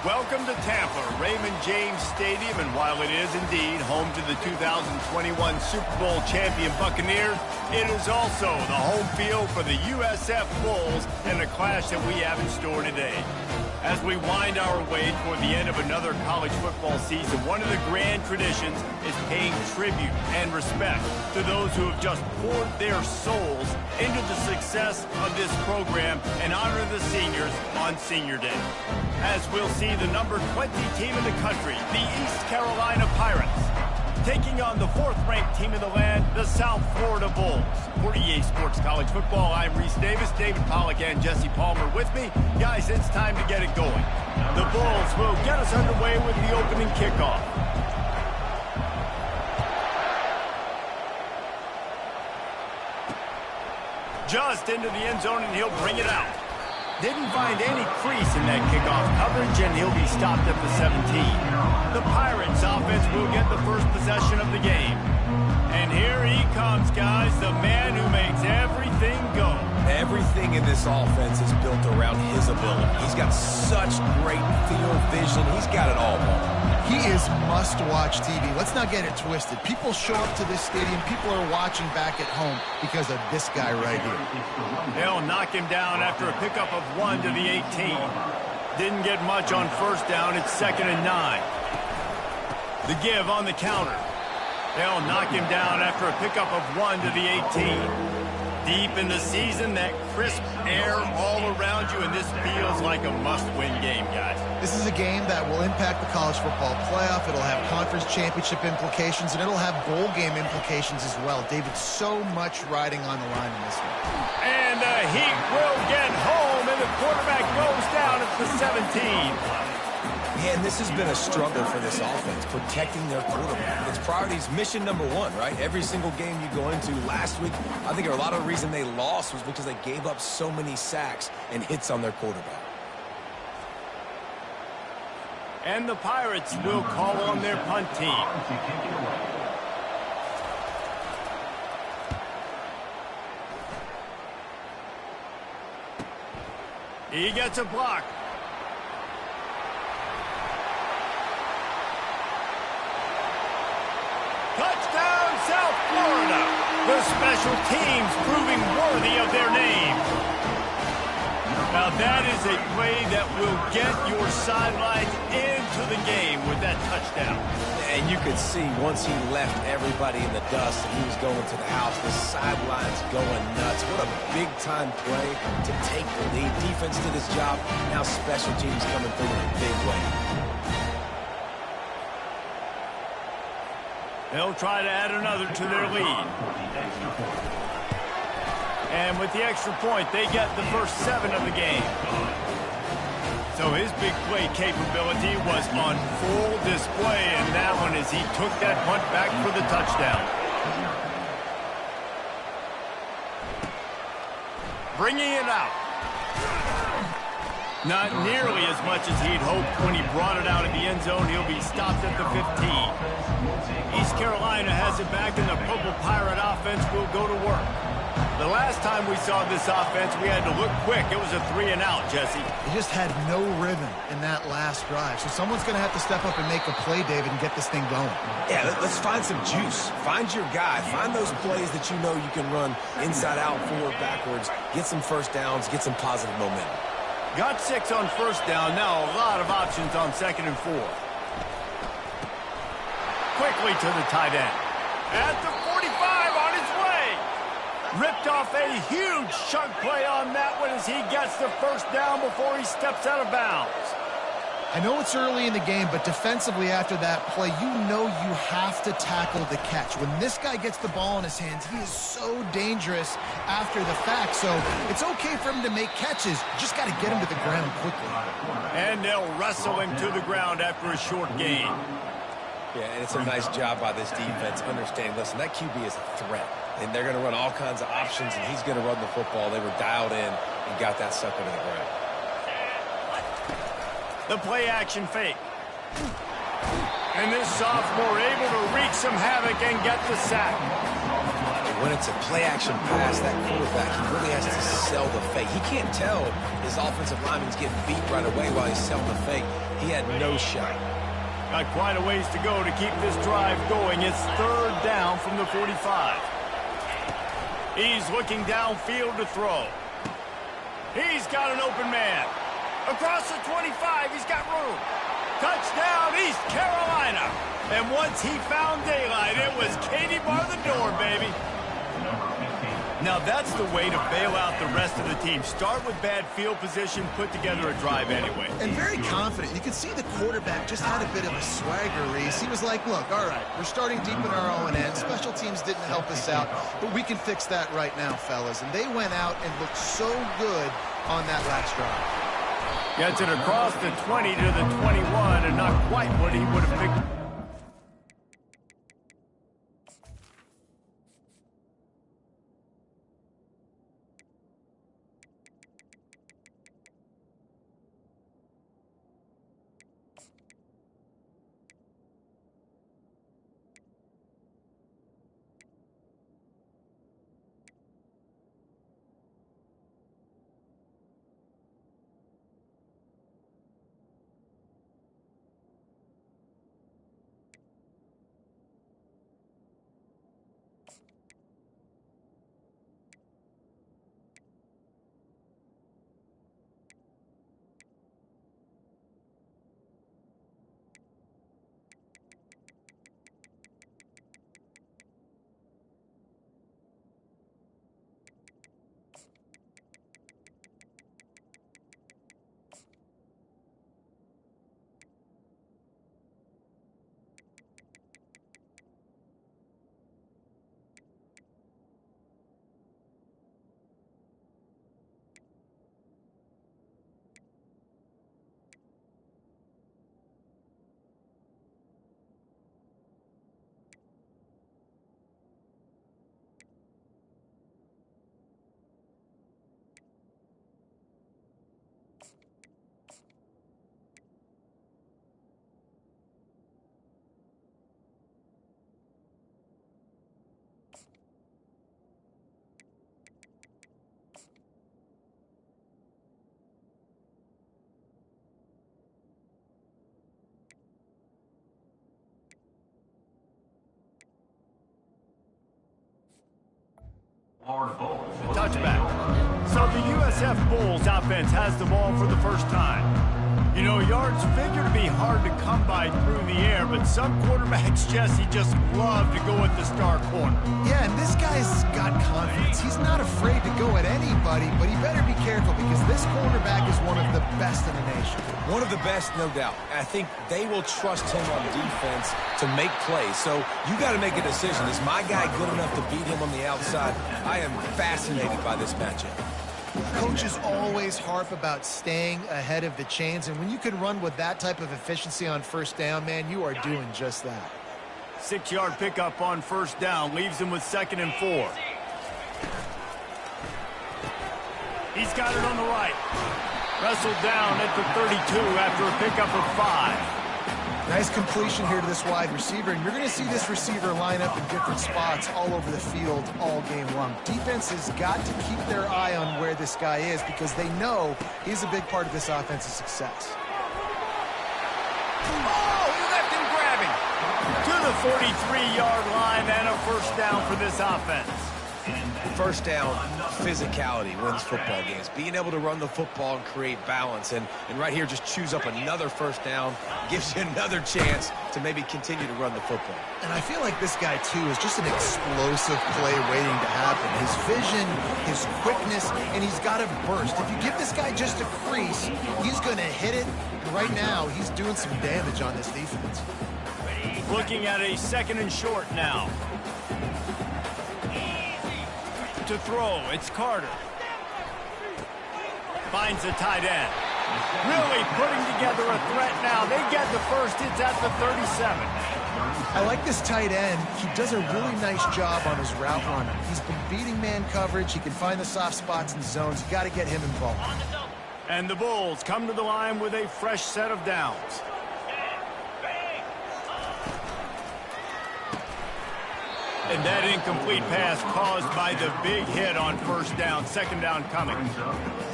Welcome to Tampa, Raymond James Stadium, and while it is indeed home to the 2021 Super Bowl champion Buccaneers, it is also the home field for the USF Bulls and the clash that we have in store today. As we wind our way toward the end of another college football season, one of the grand traditions is paying tribute and respect to those who have just poured their souls into the success of this program and honor the seniors on Senior Day. As we'll see the number 20 team in the country, the East Carolina Pirates, taking on the fourth-ranked team in the land, the South Florida Bulls. For EA Sports College Football, I'm Reese Davis, David Pollack, and Jesse Palmer with me. Guys, it's time to get it going. The Bulls will get us underway with the opening kickoff. Just into the end zone, and he'll bring it out. Didn't find any crease in that kickoff coverage, and he'll be stopped at the 17. The Pirates offense will get the first possession of the game. And here he comes, guys, the man who makes everything go. Everything in this offense is built around his ability. He's got such great field vision. He's got it all. He is must-watch TV. Let's not get it twisted. People show up to this stadium. People are watching back at home because of this guy right here. They'll knock him down after a pickup of 1 to the 18. Didn't get much on first down. It's 2nd and 9. The give on the counter. They'll knock him down after a pickup of 1 to the 18. Deep in the season, that crisp air all around you, and this feels like a must-win game, guys. This is a game that will impact the college football playoff. It'll have conference championship implications, and it'll have bowl game implications as well. David, so much riding on the line in this one. And the Heat will get home, and the quarterback goes down at the 17. Yeah, and this has been a struggle for this offense, protecting their quarterback. It's priorities mission number one, right? Every single game you go into. Last week, I think a lot of the reason they lost was because they gave up so many sacks and hits on their quarterback. And the Pirates will call on their punt team. He gets a block. Touchdown, South Florida. The special teams proving worthy of their name. Now that is a play that will get your sidelines into the game with that touchdown. And you could see once he left everybody in the dust and he was going to the house, the sidelines going nuts. What a big-time play to take the lead. Defense did his job. Now special teams coming through in a big way. They'll try to add another to their lead. And with the extra point, they get the first 7 of the game. So his big play capability was on full display in that one as he took that punt back for the touchdown. Bringing it out. Not nearly as much as he'd hoped when he brought it out of the end zone. He'll be stopped at the 15. East Carolina has it back, and the Purple Pirate offense will go to work. The last time we saw this offense, we had to look quick. It was a 3-and-out, Jesse. They just had no rhythm in that last drive. So someone's going to have to step up and make a play, David, and get this thing going. Yeah, let's find some juice. Find your guy. Find those plays that you know you can run inside out, forward, backwards. Get some first downs. Get some positive momentum. Got 6 on first down. Now a lot of options on 2nd and 4. Quickly to the tight end. At the 45 on his way. Ripped off a huge chunk play on that one as he gets the first down before he steps out of bounds. I know it's early in the game, but defensively after that play, you know you have to tackle the catch. When this guy gets the ball in his hands, he is so dangerous after the fact. So it's okay for him to make catches. You just got to get him to the ground quickly. And they'll wrestle him to the ground after a short gain. Yeah, and it's a nice job by this defense. Understand, listen, that QB is a threat. And they're going to run all kinds of options, and he's going to run the football. They were dialed in and got that sucker to the ground. The play action fake. And this sophomore able to wreak some havoc and get the sack. When it's a play-action pass, that quarterback, he really has to sell the fake. He can't tell his offensive lineman's getting beat right away while he's selling the fake. He had no shot. Got quite a ways to go to keep this drive going. It's third down from the 45. He's looking downfield to throw. He's got an open man. Across the 25, he's got room. Touchdown, East Carolina. And once he found daylight, it was Katie bar the door, baby. Now that's the way to bail out the rest of the team. Start with bad field position, put together a drive anyway. And very confident. You can see the quarterback just had a bit of a swagger, Reese. He was like, look, all right, we're starting deep in our own end. Special teams didn't help us out, but we can fix that right now, fellas. And they went out and looked so good on that last drive. Gets it across the 20 to the 21, and not quite what he would have picked. Touchback. So the USF Bulls offense has the ball for the first time. You know, yards figure to be hard to come by through the air, but some quarterbacks, Jesse, just love to go at the star corner. Yeah, and this guy's got confidence. He's not afraid to go at anybody, but he better be careful because this cornerback is one of the best in the nation. One of the best, no doubt. I think they will trust him on defense to make plays. So you got to make a decision. Is my guy good enough to beat him on the outside? I am fascinated by this matchup. Coaches always harp about staying ahead of the chains, and when you can run with that type of efficiency on first down, man, you are doing just that. 6-yard pickup on first down leaves him with 2nd and 4. He's got it on the right. Wrestled down at the 32 after a pickup of 5. Nice completion here to this wide receiver, and you're going to see this receiver line up in different spots all over the field all game long. Defense has got to keep their eye on where this guy is because they know he's a big part of this offense's success. Oh, he left him grabbing. To the 43-yard line and a first down for this offense. First down, physicality wins football games. Being able to run the football and create balance. And right here, just choose up another first down. Gives you another chance to maybe continue to run the football. And I feel like this guy, too, is just an explosive play waiting to happen. His vision, his quickness, and he's got a burst. If you give this guy just a crease, he's going to hit it. And right now, he's doing some damage on this defense. Looking at a 2nd and short now. To throw, it's Carter. Finds a tight end. Really putting together a threat now. They get the first. It's at the 37. I like this tight end. He does a really nice job on his route running. He's been beating man coverage. He can find the soft spots and zones. You got to get him involved. And the Bulls come to the line with a fresh set of downs. And that incomplete pass caused by the big hit on first down. Second down coming.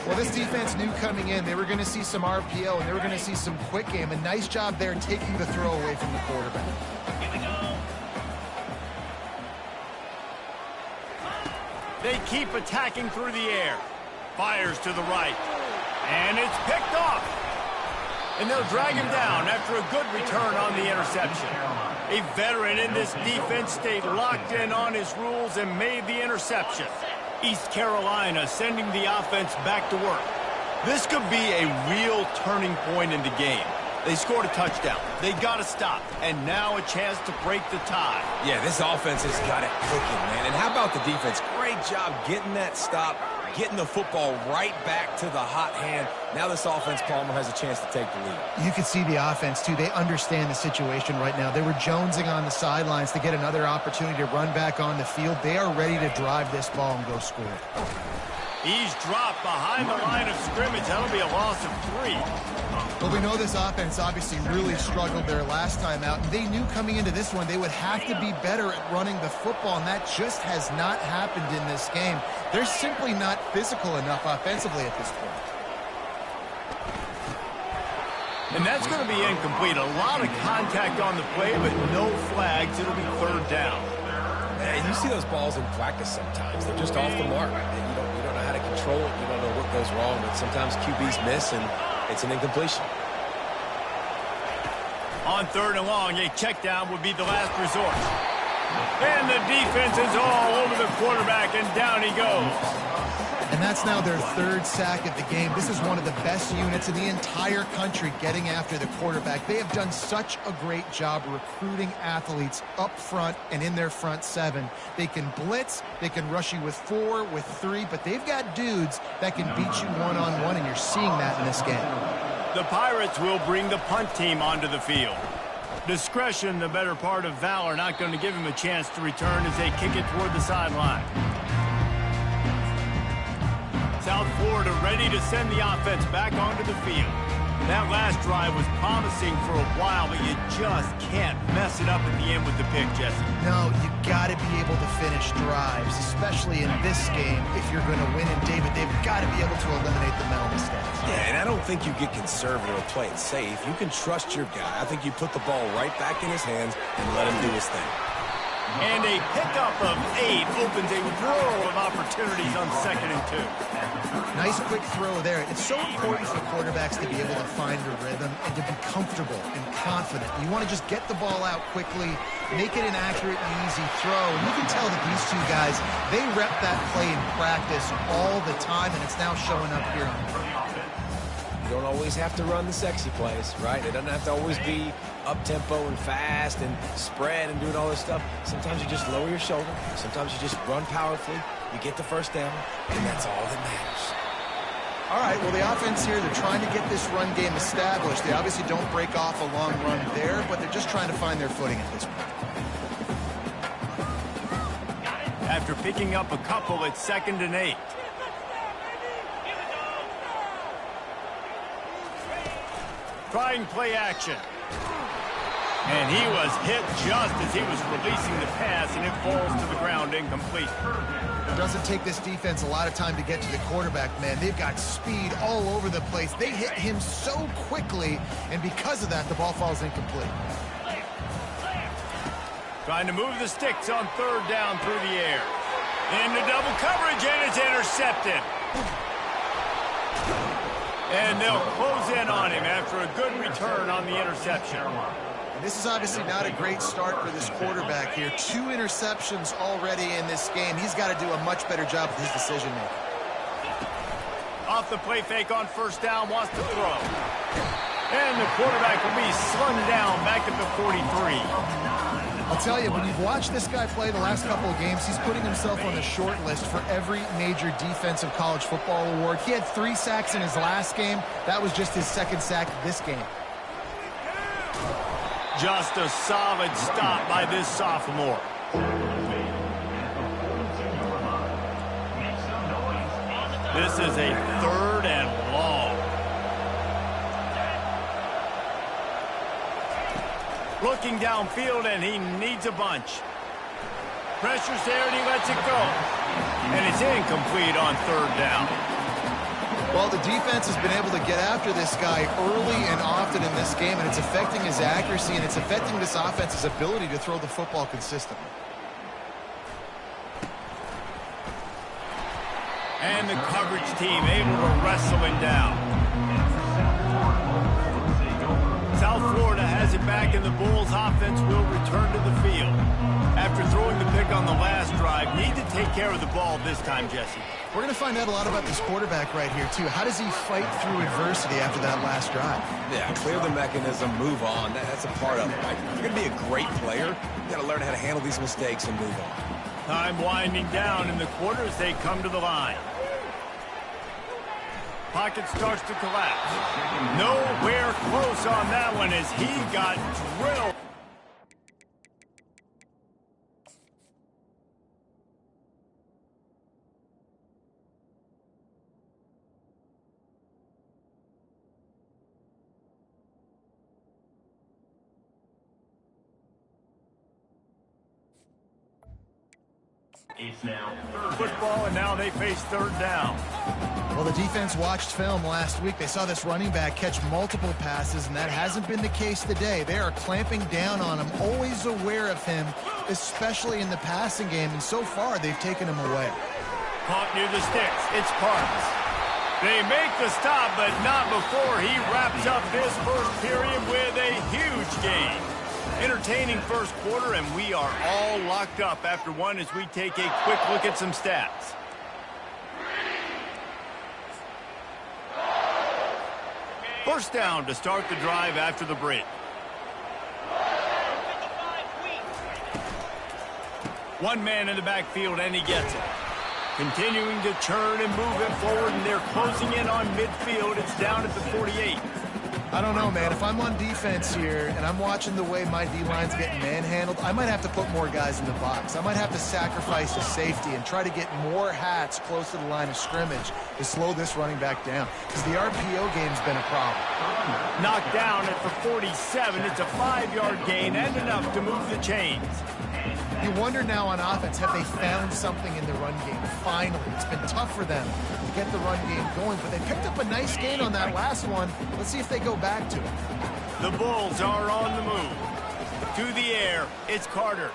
Well, this defense knew coming in they were going to see some RPO and they were going to see some quick game. A nice job there taking the throw away from the quarterback. They keep attacking through the air. Fires to the right. And it's picked off. And they'll drag him down after a good return on the interception. A veteran in this defense stayed locked in on his rules and made the interception. East Carolina sending the offense back to work. This could be a real turning point in the game. They scored a touchdown. They got to stop. And now a chance to break the tie. Yeah, this offense has got it cooking, man. And how about the defense? Great job getting that stop, getting the football right back to the hot hand. Now this offense, Palmer, has a chance to take the lead. You can see the offense, too. They understand the situation right now. They were jonesing on the sidelines to get another opportunity to run back on the field. They are ready to drive this ball and go score. He's dropped behind the line of scrimmage. That'll be a loss of 3. Well, we know this offense obviously really struggled their last time out, and they knew coming into this one they would have to be better at running the football, and that just has not happened in this game. They're simply not physical enough offensively at this point. And that's going to be incomplete. A lot of contact on the play, but no flags. It'll be third down. And you see those balls in practice sometimes. They're just off the mark. And you don't know how to control it. You don't know what goes wrong, but sometimes QBs miss, and it's an incompletion. On third and long, a check down would be the last resort. And the defense is all over the quarterback, and down he goes. And that's now their third sack of the game. This is one of the best units in the entire country getting after the quarterback. They have done such a great job recruiting athletes up front and in their front seven. They can blitz, they can rush you with 4, with 3, but they've got dudes that can beat you one-on-one, and you're seeing that in this game. The Pirates will bring the punt team onto the field. Discretion, the better part of valor, not going to give him a chance to return as they kick it toward the sideline. South Florida ready to send the offense back onto the field. That last drive was promising for a while, but you just can't mess it up at the end with the pick, Jesse. No, you got to be able to finish drives, especially in this game. If you're going to win, and David, they've got to be able to eliminate the mental mistakes. Yeah, and I don't think you get conservative or play it safe. You can trust your guy. I think you put the ball right back in his hands and let him do his thing. And a pickup of 8 opens a world of opportunities on 2nd and 2. Nice quick throw there. It's so important for quarterbacks to be able to find a rhythm and to be comfortable and confident. You want to just get the ball out quickly, make it an accurate and easy throw. And you can tell that these two guys, they rep that play in practice all the time, and it's now showing up here on the field. You don't always have to run the sexy plays, right? It doesn't have to always be up-tempo and fast and spread and doing all this stuff. Sometimes you just lower your shoulder. Sometimes you just run powerfully. You get the first down, and that's all that matters. All right, well, the offense here, they're trying to get this run game established. They obviously don't break off a long run there, but they're just trying to find their footing at this point. After picking up a couple, it's 2nd and 8. Trying play action. And he was hit just as he was releasing the pass, and it falls to the ground incomplete. It doesn't take this defense a lot of time to get to the quarterback, man. They've got speed all over the place. They hit him so quickly, and because of that, the ball falls incomplete. Trying to move the sticks on 3rd down through the air. Into double coverage, and it's intercepted. And they'll close in on him after a good return on the interception. And this is obviously not a great start for this quarterback here. 2 interceptions already in this game. He's got to do a much better job with his decision-making. Off the play fake on 1st down, wants to throw. And the quarterback will be slung down back at the 43. I'll tell you, when you've watched this guy play the last couple of games, he's putting himself on the short list for every major defensive college football award. He had 3 sacks in his last game. That was just his 2nd sack this game. Just a solid stop by this sophomore. This is a 3rd and long. Looking downfield, and he needs a bunch. Pressure's there, and he lets it go. And it's incomplete on third down. Well, the defense has been able to get after this guy early and often in this game, and it's affecting his accuracy, and it's affecting this offense's ability to throw the football consistently. And the coverage team able to wrestle him down. South Florida has it back, and the Bulls offense will return to the field. After throwing the pick on the last drive, need to take care of the ball this time, Jesse. We're going to find out a lot about this quarterback right here, too. How does he fight through adversity after that last drive? Yeah, clear the mechanism, move on. That's a part of it, right? If you're going to be a great player, you got to learn how to handle these mistakes and move on. Time winding down in the quarter as they come to the line. Pocket starts to collapse. Nowhere close on that one as he got drilled. It's now Football, and now they face third down. Well, the defense watched film last week. They saw this running back catch multiple passes, and that hasn't been the case today. They are clamping down on him, always aware of him, especially in the passing game, and so far they've taken him away. Caught near the sticks. It's Parks. They make the stop, but not before he wraps up this first period with a huge gain. Entertaining first quarter, and we are all locked up after one as we take a quick look at some stats. First down to start the drive after the break. One man in the backfield, and he gets it. Continuing to churn and move it forward, and they're closing in on midfield. It's down at the 48. I don't know, man. If I'm on defense here and I'm watching the way my D-line's getting manhandled, I might have to put more guys in the box. I might have to sacrifice a safety and try to get more hats close to the line of scrimmage to slow this running back down, because the RPO game's been a problem. Knocked down at the 47. It's a 5-yard gain and enough to move the chains. You wonder now on offense, have they found something in the run game? Finally, it's been tough for them to get the run game going, but they picked up a nice gain on that last one. Let's see if they go back to it. The Bulls are on the move. To the air, it's Carter.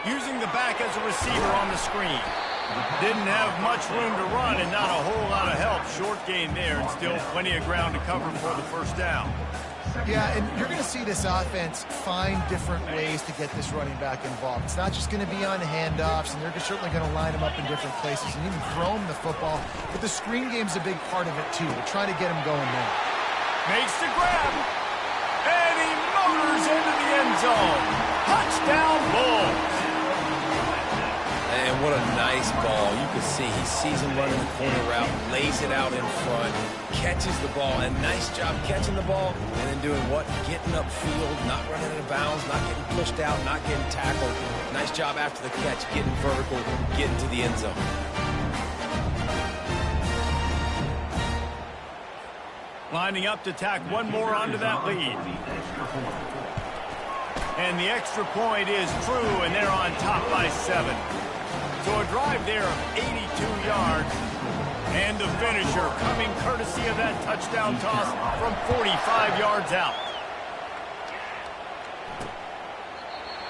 Using the back as a receiver on the screen. Didn't have much room to run and not a whole lot of help. Short gain there, and still plenty of ground to cover for the first down. Yeah, and you're going to see this offense find different ways to get this running back involved. It's not just going to be on handoffs, and they're certainly going to line him up in different places and even throw him the football. But the screen game's a big part of it, too. They're trying to get him going now. Makes the grab, and he motors into the end zone. Touchdown, Bulls. And what a nice ball. You can see he sees him running the corner route, lays it out in front, catches the ball, and nice job catching the ball, and then doing what? Getting upfield, not running out of bounds, not getting pushed out, not getting tackled. Nice job after the catch, getting vertical, getting to the end zone. Lining up to tack one more onto that lead. And the extra point is true, and they're on top by 7. So a drive there of 82 yards. And the finisher coming courtesy of that touchdown toss from 45 yards out.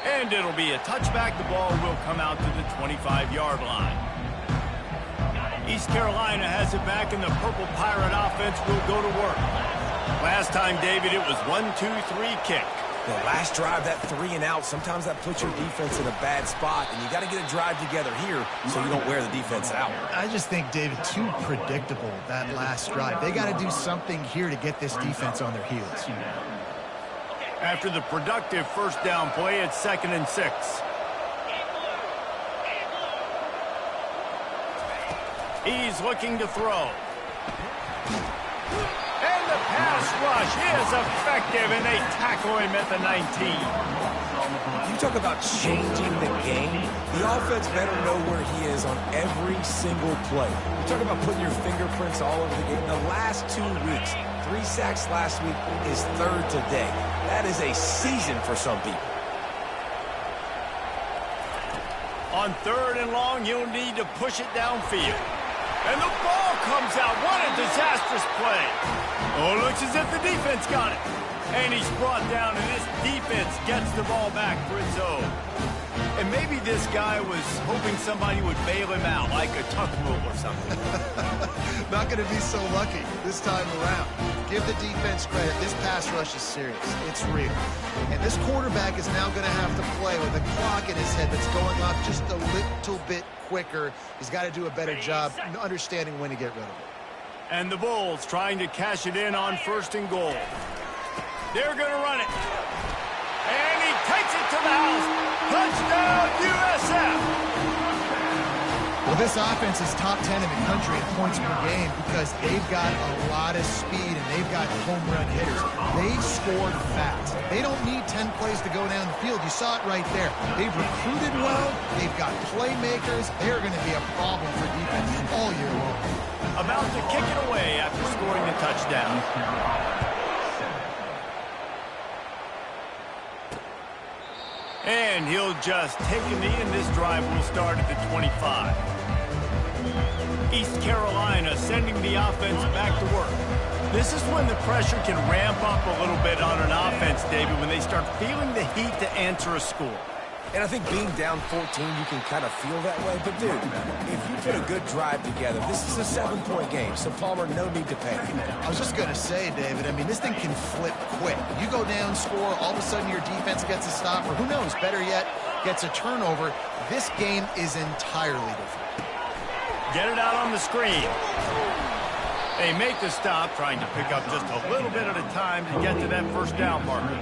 And it'll be a touchback. The ball will come out to the 25-yard line. East Carolina has it back, and the Purple Pirate offense will go to work. Last time, David, it was 1-2-3 kick. The last drive, that 3 and out, sometimes that puts your defense in a bad spot, and you got to get a drive together here so you don't wear the defense out. I just think, David, too predictable, that last drive. They got to do something here to get this defense on their heels. After the productive first down play, it's 2nd and 6. He's looking to throw. And the pass rush is effective, and they tackle him at the 19. You talk about changing the game. The offense better know where he is on every single play. You talk about putting your fingerprints all over the game. The last 2 weeks, 3 sacks last week, is 3rd today. That is a season for some people. On 3rd and long, you'll need to push it downfield. And the ball comes out. What a disastrous play. Oh, looks as if the defense got it. And he's brought down, and this defense gets the ball back for its own. And maybe this guy was hoping somebody would bail him out, like a tuck rule or something. Not going to be so lucky this time around. Give the defense credit. This pass rush is serious. It's real. And this quarterback is now going to have to play with a clock in his head that's going up just a little bit quicker. He's got to do a better job understanding when to get rid of it. And the Bulls trying to cash it in on 1st and goal. They're going to run it. And he takes it to the house. Touchdown, USF! Well, this offense is top 10 in the country in points per game because they've got a lot of speed and they've got home run hitters. They scored fast. They don't need 10 plays to go down the field. You saw it right there. They've recruited well. They've got playmakers. They're going to be a problem for defenses all year long. About to kick it away after scoring the touchdown. And he'll just take a knee, and this drive will start at the 25. East Carolina sending the offense back to work. This is when the pressure can ramp up a little bit on an offense, David, when they start feeling the heat to answer a score. And I think being down 14, you can kind of feel that way. But, dude, if you put a good drive together, this is a 7-point game. So, Palmer, no need to panic. I was just going to say, David, I mean, this thing can flip quick. You go down, score, all of a sudden your defense gets a stop, or who knows, better yet, gets a turnover. This game is entirely different. Get it out on the screen. They make the stop, trying to pick up just a little bit at a time to get to that 1st down marker.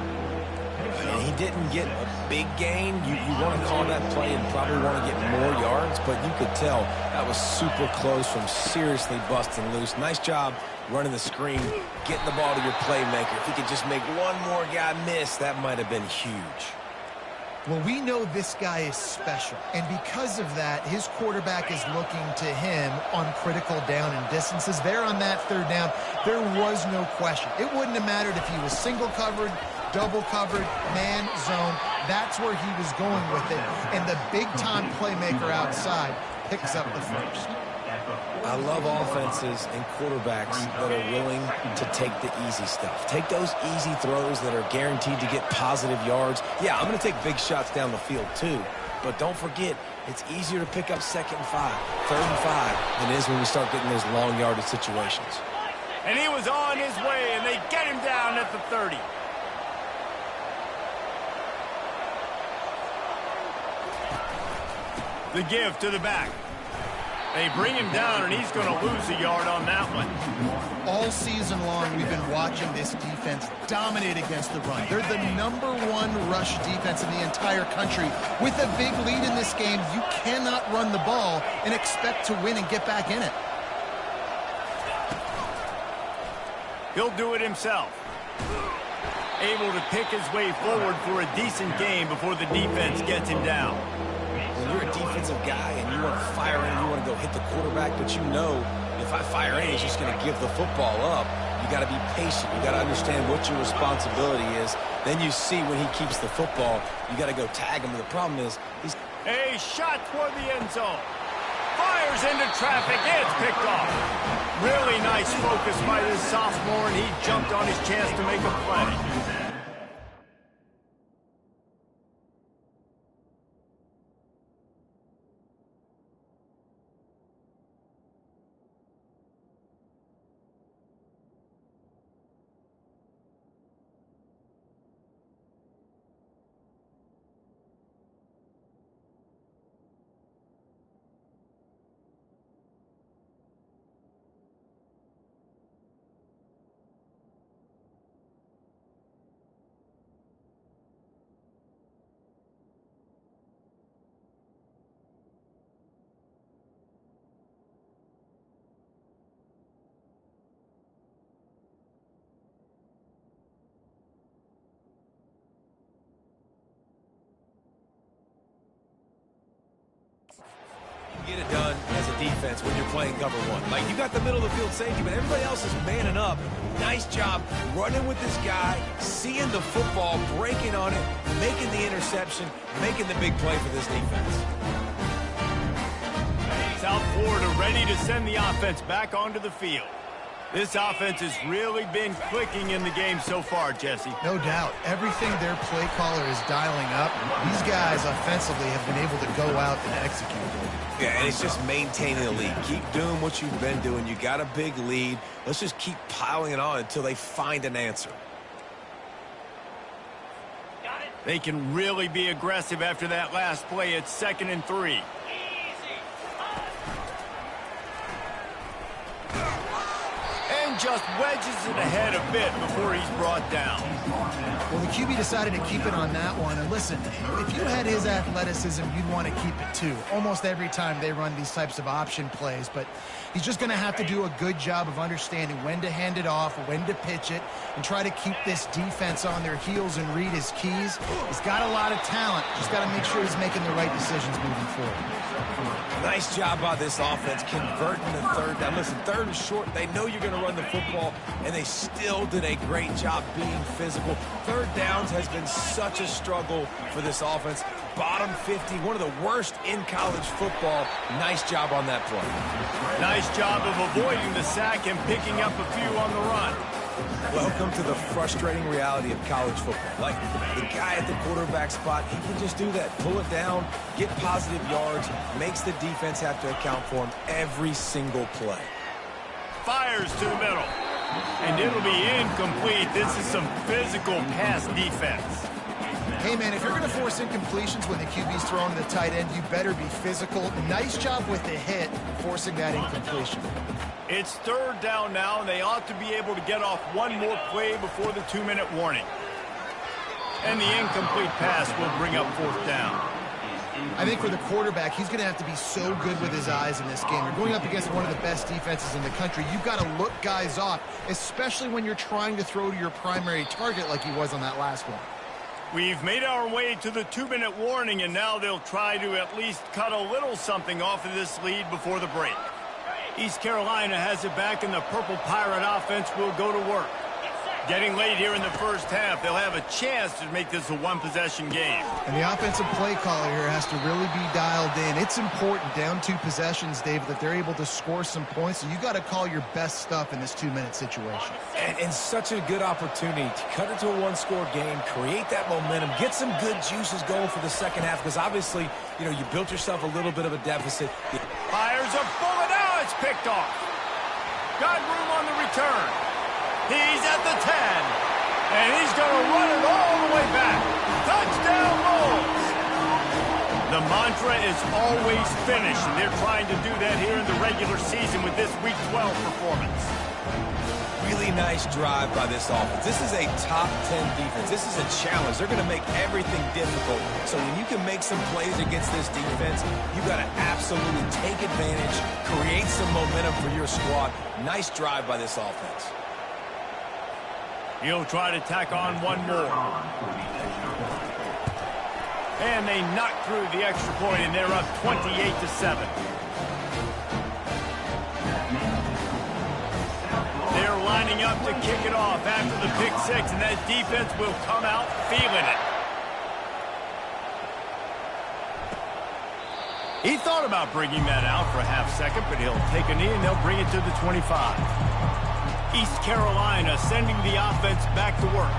And he didn't get a big gain. You want to call that play and probably want to get more yards, but you could tell that was super close from seriously busting loose. Nice job running the screen, getting the ball to your playmaker. If he could just make one more guy miss, that might have been huge. Well, we know this guy is special, and because of that, his quarterback is looking to him on critical down and distances. There on that 3rd down, there was no question. It wouldn't have mattered if he was single covered, double covered, man, zone. That's where he was going with it, and the big-time playmaker outside picks up the 1st. I love offenses and quarterbacks that are willing to take the easy stuff. Take those easy throws that are guaranteed to get positive yards. Yeah, I'm going to take big shots down the field too. But don't forget, it's easier to pick up 2nd and 5, 3rd and 5 than it is when we start getting those long yardage situations. And he was on his way, and they get him down at the 30. The give to the back. They bring him down, and he's going to lose a yard on that one. All season long, we've been watching this defense dominate against the run. They're the #1 rush defense in the entire country. With a big lead in this game, you cannot run the ball and expect to win and get back in it. He'll do it himself. Able to pick his way forward for a decent game before the defense gets him down. When you're a defensive guy and you want to fire in, you want to go hit the quarterback, but you know if I fire in, he's just going to give the football up. You got to be patient. You got to understand what your responsibility is. Then you see when he keeps the football, you got to go tag him. And the problem is, he's a shot toward the end zone. Fires into traffic. It's picked off. Really nice focus by this sophomore, and he jumped on his chance to make a play. get it done as a defense when you're playing cover one. Like, you got the middle of the field safety, but everybody else is manning up. Nice job running with this guy, seeing the football, breaking on it, making the interception, making the big play for this defense. South Florida ready to send the offense back onto the field. This offense has really been clicking in the game so far, Jesse. No doubt. Everything their play caller is dialing up, these guys offensively have been able to go out and execute. Yeah, and it's just maintaining the lead. Keep doing what you've been doing. You got a big lead. Let's just keep piling it on until they find an answer. They can really be aggressive after that last play. It's 2nd and 3. And just wedges it ahead a bit before he's brought down. Well, the QB decided to keep it on that one. And listen, if you had his athleticism, you'd want to keep it too. Almost every time they run these types of option plays. But he's just going to have to do a good job of understanding when to hand it off, when to pitch it, and try to keep this defense on their heels and read his keys. He's got a lot of talent. Just got to make sure he's making the right decisions moving forward. Nice job by this offense converting the 3rd down. Listen, 3rd is short. They know you're going to run the football, and they still did a great job being physical. 3rd downs has been such a struggle for this offense. Bottom 50, one of the worst in college football. Nice job on that play. Nice job of avoiding the sack and picking up a few on the run. Welcome to the frustrating reality of college football. Like, the guy at the quarterback spot, he can just do that. Pull it down, get positive yards, makes the defense have to account for him every single play. Fires to the middle. And it'll be incomplete. This is some physical pass defense. Hey, man, if you're going to force incompletions when the QB's throwing to the tight end, you better be physical. Nice job with the hit, forcing that incompletion. It's 3rd down now, and they ought to be able to get off one more play before the 2-minute warning. And the incomplete pass will bring up 4th down. I think for the quarterback, he's going to have to be so good with his eyes in this game. You're going up against one of the best defenses in the country. You've got to look guys off, especially when you're trying to throw to your primary target like he was on that last one. We've made our way to the 2-minute warning, and now they'll try to at least cut a little something off of this lead before the break. East Carolina has it back, and the Purple Pirate offense will go to work. Getting late here in the first half, they'll have a chance to make this a one-possession game. And the offensive play caller here has to really be dialed in. It's important down 2 possessions, David, that they're able to score some points. So you got to call your best stuff in this 2-minute situation. And such a good opportunity to cut it to a 1-score game, create that momentum, get some good juices going for the second half, because obviously, you know, you built yourself a little bit of a deficit. Fires a bullet. Now it's picked off. Got room on the return. He's at the 10, and he's going to run it all the way back. Touchdown, Bulls! The mantra is always finish, and they're trying to do that here in the regular season with this Week 12 performance. Really nice drive by this offense. This is a top 10 defense. This is a challenge. They're going to make everything difficult. So when you can make some plays against this defense, you've got to absolutely take advantage, create some momentum for your squad. Nice drive by this offense. He'll try to tack on one more. And they knock through the extra point, and they're up 28-7. They're lining up to kick it off after the pick 6, and that defense will come out feeling it. He thought about bringing that out for a half second, but he'll take a knee, and they'll bring it to the 25. East Carolina sending the offense back to work.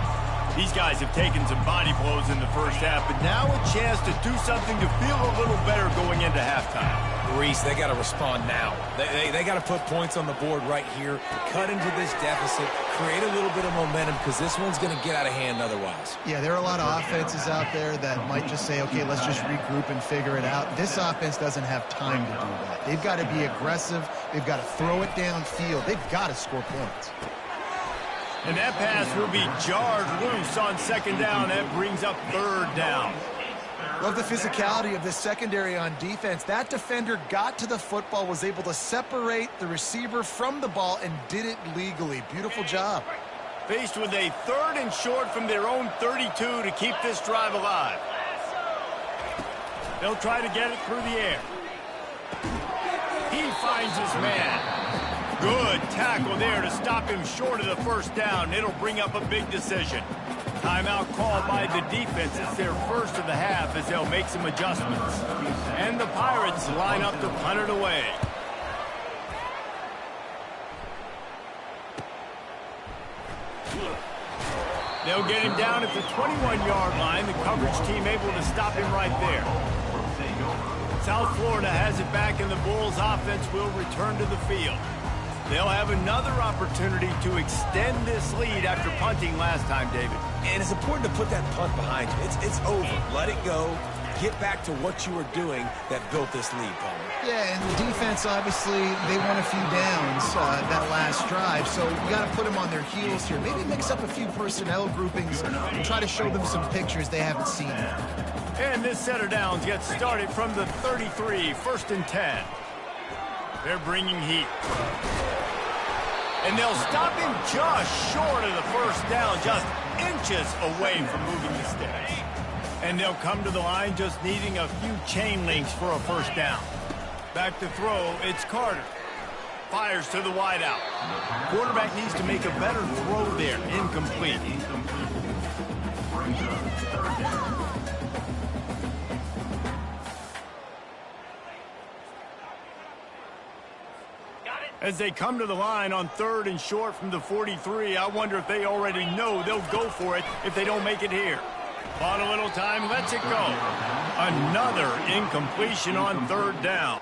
These guys have taken some body blows in the first half, but now a chance to do something to feel a little better going into halftime. Reese, they got to respond now. They got to put points on the board right here, cut into this deficit, create a little bit of momentum, because this one's going to get out of hand otherwise. Yeah, there are a lot of offenses out there that might just say, okay, let's just regroup and figure it out. This offense doesn't have time to do that. They've got to be aggressive. They've got to throw it downfield. They've got to score points. And that pass will be jarred loose on 2nd down. That brings up 3rd down. Love the physicality of this secondary on defense. That defender got to the football, was able to separate the receiver from the ball, and did it legally. Beautiful job. Faced with a 3rd and short from their own 32 to keep this drive alive. They'll try to get it through the air. He finds his man. Good tackle there to stop him short of the 1st down. It'll bring up a big decision. Timeout called by the defense. It's their first of the half as they'll make some adjustments. And the Pirates line up to punt it away. They'll get him down at the 21-yard line. The coverage team able to stop him right there. South Florida has it back, and the Bulls offense will return to the field. They'll have another opportunity to extend this lead after punting last time, David. And it's important to put that punt behind you. It's over. Let it go. Get back to what you were doing that built this lead, Palmer. Yeah, and the defense, obviously, they won a few downs that last drive, so you got to put them on their heels here. Maybe mix up a few personnel groupings and try to show them some pictures they haven't seen yet. And this set of downs gets started from the 33, 1st and 10. They're bringing heat. And they'll stop him just short of the first down, just inches away from moving the sticks. And they'll come to the line just needing a few chain links for a first down. Back to throw, it's Carter. Fires to the wideout. Quarterback needs to make a better throw there. Incomplete. As they come to the line on 3rd and short from the 43, I wonder if they already know they'll go for it if they don't make it here. Bought a little time, lets it go. Another incompletion on 3rd down.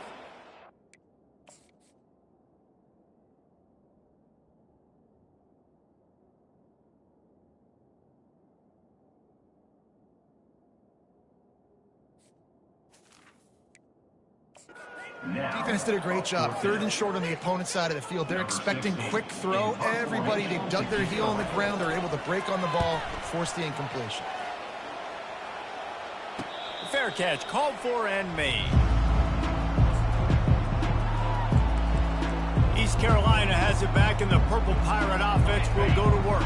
Defense did a great job. 3rd and short on the opponent's side of the field. They're expecting quick throw. Everybody, they dug their heel on the ground. They're able to break on the ball, force the incompletion. Fair catch, called for and made. East Carolina has it back, and the Purple Pirate offense will go to work.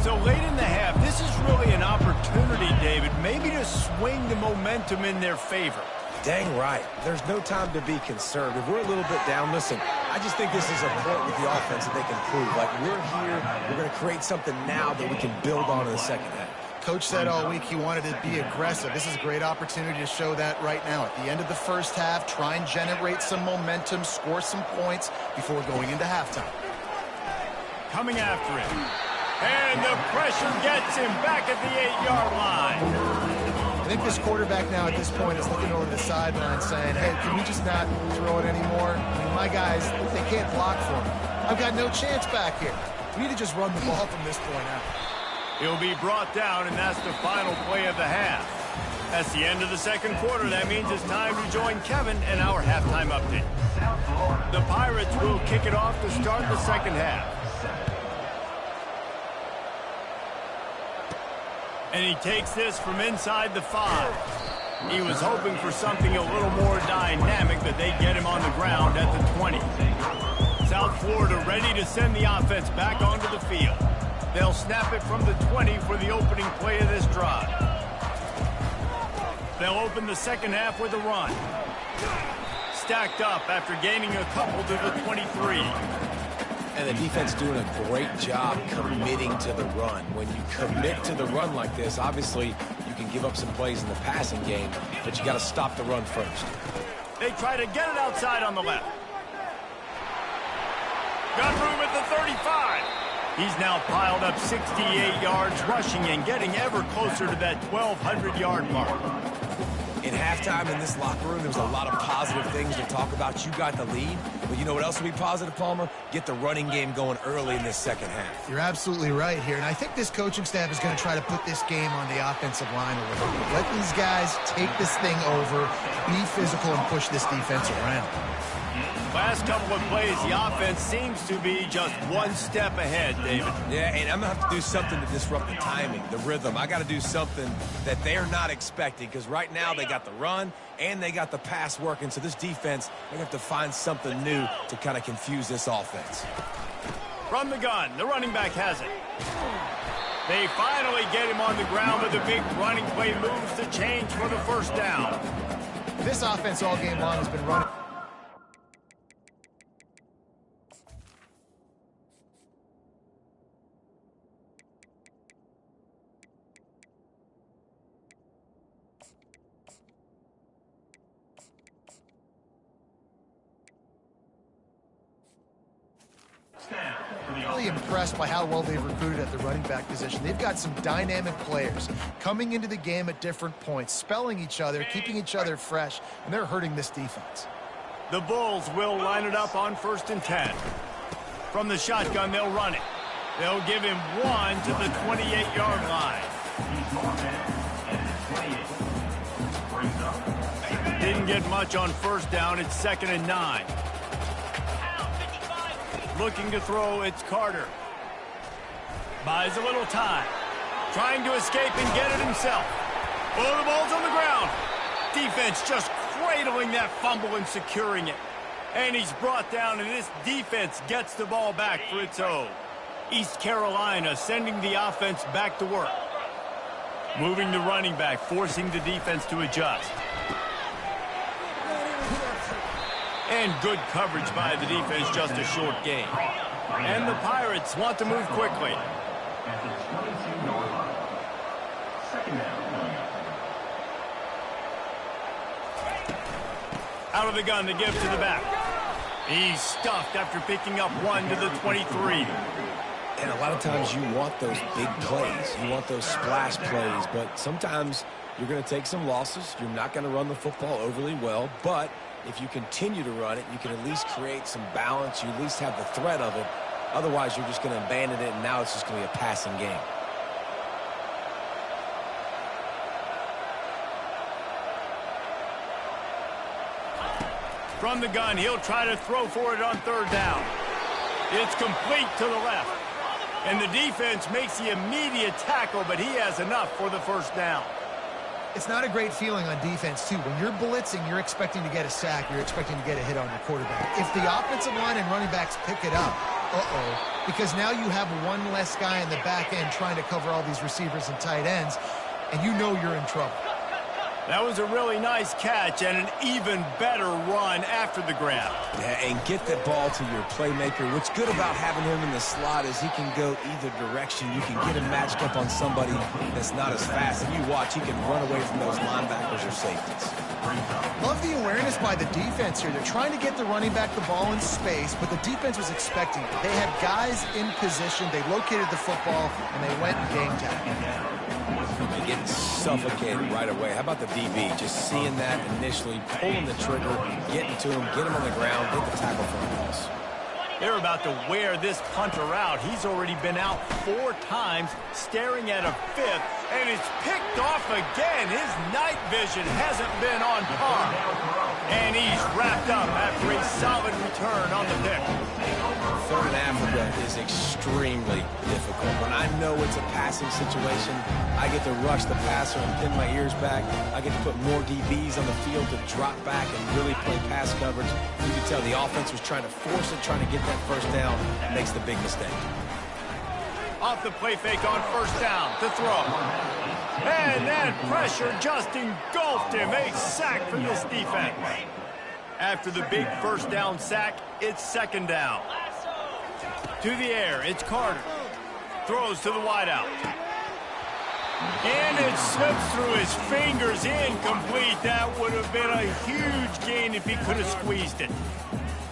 So late in the half, this is really an opportunity, David, maybe to swing the momentum in their favor. Dang right. There's no time to be concerned. If we're a little bit down, listen, I just think this is a point with the offense that they can prove. Like, we're here, we're going to create something now that we can build on in the second half. Coach said all week he wanted to be aggressive. This is a great opportunity to show that right now. At the end of the first half, try and generate some momentum, score some points before going into halftime. Coming after him. And the pressure gets him back at the 8-yard line. I think this quarterback now at this point is looking over the sideline saying, hey, can we just not throw it anymore? I mean, my guys, they can't block for me. I've got no chance back here. We need to just run the ball from this point out. He'll be brought down, and that's the final play of the half. That's the end of the second quarter. That means it's time to join Kevin and our halftime update. The Pirates will kick it off to start the second half. And he takes this from inside the 5. He was hoping for something a little more dynamic, but they get him on the ground at the 20. South Florida ready to send the offense back onto the field. They'll snap it from the 20 for the opening play of this drive. They'll open the second half with a run. Stacked up after gaining a couple to the 23. And the defense doing a great job committing to the run. When you commit to the run like this, obviously you can give up some plays in the passing game, but you got to stop the run first. They try to get it outside on the left. Got room at the 35. He's now piled up 68 yards rushing and getting ever closer to that 1,200-yard mark. In halftime in this locker room, there was a lot of positive things to talk about. You got the lead, but you know what else will be positive, Palmer? Get the running game going early in this second half. You're absolutely right here, and I think this coaching staff is going to try to put this game on the offensive line a little bit. Let these guys take this thing over, be physical, and push this defense around. Last couple of plays, the offense seems to be just one step ahead, David. Yeah, and I'm going to have to do something to disrupt the timing, the rhythm. I got to do something that they're not expecting, because right now they got the run and they got the pass working. So this defense, they're going to have to find something new to kind of confuse this offense. From the gun, the running back has it. They finally get him on the ground with a big running play, moves the change for the first down. This offense all game long has been running. really impressed by how well they've recruited at the running back position. They've got some dynamic players coming into the game at different points, spelling each other, keeping each other fresh, and they're hurting this defense. The Bulls will line it up on 1st and 10. From the shotgun, they'll run it. They'll give him 1 to the 28-yard line. Didn't get much on 1st down. It's 2nd and 9. Looking to throw, it's Carter. Buys a little time. Trying to escape and get it himself. Oh, the ball's on the ground. Defense just cradling that fumble and securing it. And he's brought down, and this defense gets the ball back for its own. East Carolina sending the offense back to work. Moving the running back, forcing the defense to adjust. And good coverage by the defense, just a short gain. And the Pirates want to move quickly. At the 22-yard line. 2nd down. Out of the gun to give to the back. He's stuffed after picking up 1 to the 23. And a lot of times you want those big plays. You want those splash plays. But sometimes you're going to take some losses. You're not going to run the football overly well. But if you continue to run it, you can at least create some balance. You at least have the threat of it. Otherwise, you're just going to abandon it, and now it's just going to be a passing game. From the gun, he'll try to throw for it on 3rd down. It's complete to the left. And the defense makes the immediate tackle, but he has enough for the 1st down. It's not a great feeling on defense, too. When you're blitzing, you're expecting to get a sack. You're expecting to get a hit on your quarterback. If the offensive line and running backs pick it up, because now you have one less guy in the back end trying to cover all these receivers and tight ends, and you know you're in trouble. That was a really nice catch and an even better run after the grab. Yeah, and get the ball to your playmaker. What's good about having him in the slot is he can go either direction. You can get him matched up on somebody that's not as fast. And you watch, he can run away from those linebackers or safeties. Love the awareness by the defense here. They're trying to get the running back the ball in space, but the defense was expecting it. They had guys in position. They located the football, and they went and game tagged. They get suffocated right away. How about the DB? Just seeing that initially, pulling the trigger, getting to him, get him on the ground, get the tackle for a loss. They're about to wear this punter out. He's already been out 4 times, staring at a 5th, and it's picked off again. His night vision hasn't been on par. And he's wrapped up after a solid return on the pick. 3rd and Africa is extremely difficult. When I know it's a passing situation, I get to rush the passer and pin my ears back. I get to put more DBs on the field to drop back and really play pass coverage. You can tell the offense was trying to force it, trying to get that 1st down, makes the big mistake. Off the play fake on 1st down to throw. And that pressure just engulfed him. A sack for this defense. After the big 1st down sack, it's 2nd down. To the air, it's Carter. Throws to the wideout. And it slips through his fingers, incomplete. That would have been a huge gain if he could have squeezed it.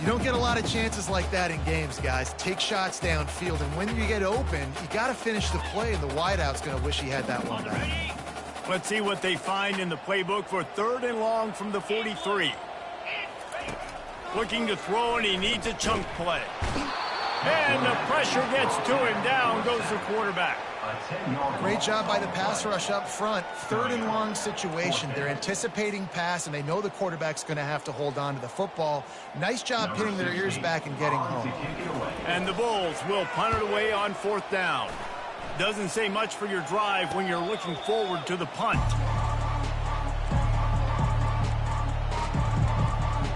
You don't get a lot of chances like that in games, guys. Take shots downfield, and when you get open, you got to finish the play, and the wideout's going to wish he had that one back. Let's see what they find in the playbook for 3rd and long from the 43. Looking to throw, and he needs a chunk play. And the pressure gets to him. Down goes the quarterback. Great job by the pass rush up front. 3rd and long situation. They're anticipating pass, and they know the quarterback's going to have to hold on to the football. Nice job pinning their ears back and getting home. And the Bulls will punt it away on 4th down. Doesn't say much for your drive when you're looking forward to the punt.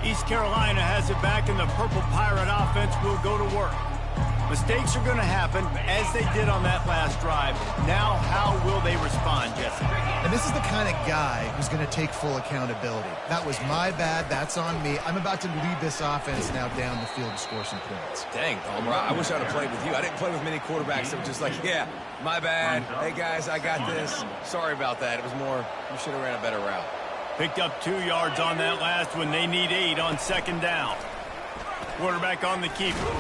East Carolina has it back, and the Purple Pirate offense will go to work. Mistakes are going to happen, as they did on that last drive. Now, how will they respond, Jesse? And this is the kind of guy who's going to take full accountability. That was my bad. That's on me. I'm about to lead this offense now down the field to score some points. Dang, Palmer, I wish I would have played with you. I didn't play with many quarterbacks that were just like, yeah, my bad. Hey, guys, I got this. Sorry about that. It was more, you should have ran a better route. Picked up 2 yards on that last one. They need 8 on 2nd down. Quarterback on the keeper.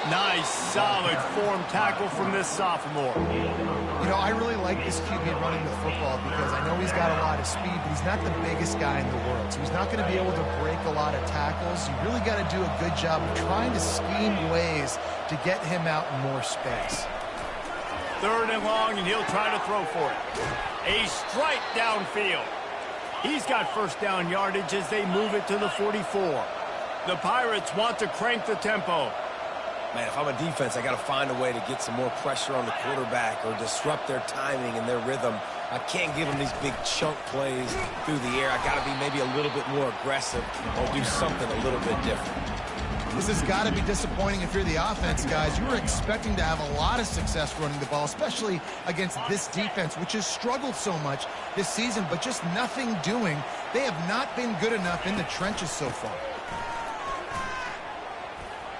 Nice, solid form tackle from this sophomore. You know, I really like this QB running the football because I know he's got a lot of speed, but he's not the biggest guy in the world. So he's not going to be able to break a lot of tackles. You really got to do a good job of trying to scheme ways to get him out in more space. 3rd and long, and he'll try to throw for it. A strike downfield. He's got first down yardage as they move it to the 44. The Pirates want to crank the tempo. Man, if I'm a defense, I got to find a way to get some more pressure on the quarterback or disrupt their timing and their rhythm. I can't give them these big chunk plays through the air. I got to be maybe a little bit more aggressive or do something a little bit different. This has got to be disappointing if you're the offense, guys. You were expecting to have a lot of success running the ball, especially against this defense, which has struggled so much this season, but just nothing doing. They have not been good enough in the trenches so far.